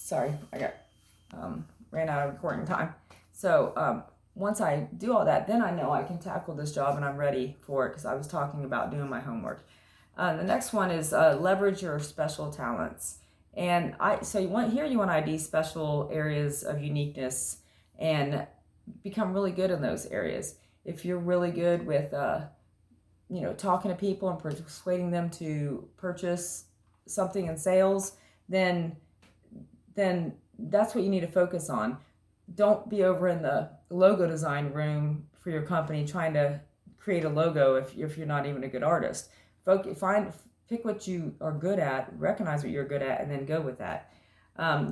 sorry, I got ran out of recording time. So once I do all that, then I know I can tackle this job and I'm ready for it because I was talking about doing my homework. The next one is leverage your special talents. And you want to ID special areas of uniqueness and become really good in those areas. If you're really good with talking to people and persuading them to purchase something in sales, then that's what you need to focus on. Don't be over in the logo design room for your company trying to create a logo if you're not even a good artist. Pick what you are good at, recognize what you're good at, and then go with that.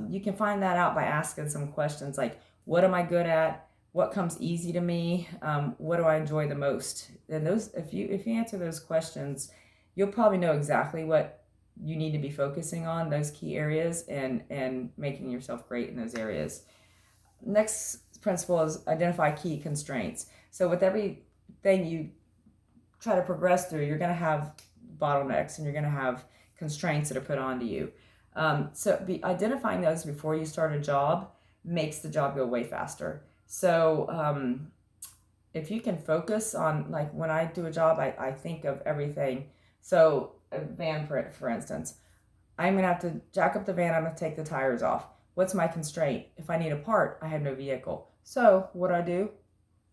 You can find that out by asking some questions like, what am I good at? What comes easy to me? What do I enjoy the most? And if you answer those questions, you'll probably know exactly what you need to be focusing on, those key areas, and making yourself great in those areas. Next principle is identify key constraints. So with everything you try to progress through, you're going to have bottlenecks and you're going to have constraints that are put onto you. Identifying those before you start a job makes the job go way faster. So if you can focus on, like when I do a job, I think of everything. So a van, for instance, I'm going to have to jack up the van. I'm going to take the tires off. What's my constraint? If I need a part, I have no vehicle. So what do?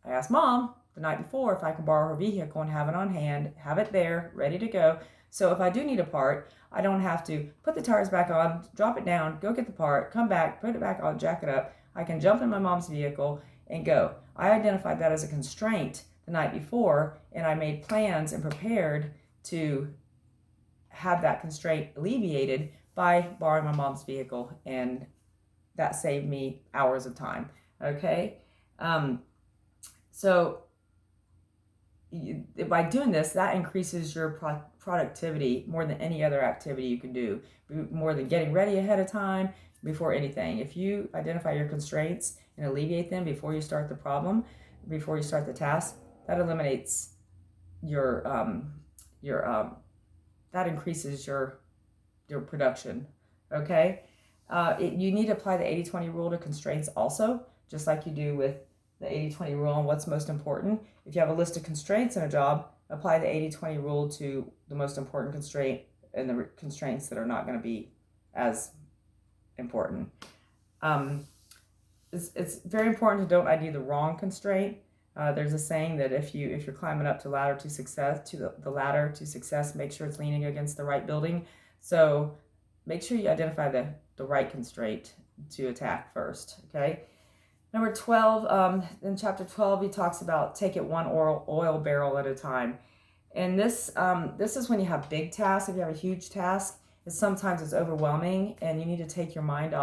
I ask Mom the night before if I can borrow her vehicle and have it on hand, have it there, ready to go. So if I do need a part, I don't have to put the tires back on, drop it down, go get the part, come back, put it back on, jack it up. I can jump in my mom's vehicle and go. I identified that as a constraint the night before, and I made plans and prepared to have that constraint alleviated by borrowing my mom's vehicle, and that saved me hours of time. Okay? By doing this, that increases your productivity more than any other activity you can do, more than getting ready ahead of time, before anything. If you identify your constraints and alleviate them before you start the problem, before you start the task, that eliminates that increases your production. Okay? You need to apply the 80-20 rule to constraints also, just like you do with the 80-20 rule on what's most important. If you have a list of constraints in a job, apply the 80-20 rule to the most important constraint and the constraints that are not going to be as important. It's very important to don't ID the wrong constraint. There's a saying that if you're climbing up the ladder to success, make sure it's leaning against the right building. So make sure you identify the right constraint to attack first. Okay. Number 12, in chapter 12, he talks about take it one oil barrel at a time. And this is when you have big tasks. If you have a huge task, sometimes it's overwhelming and you need to take your mind off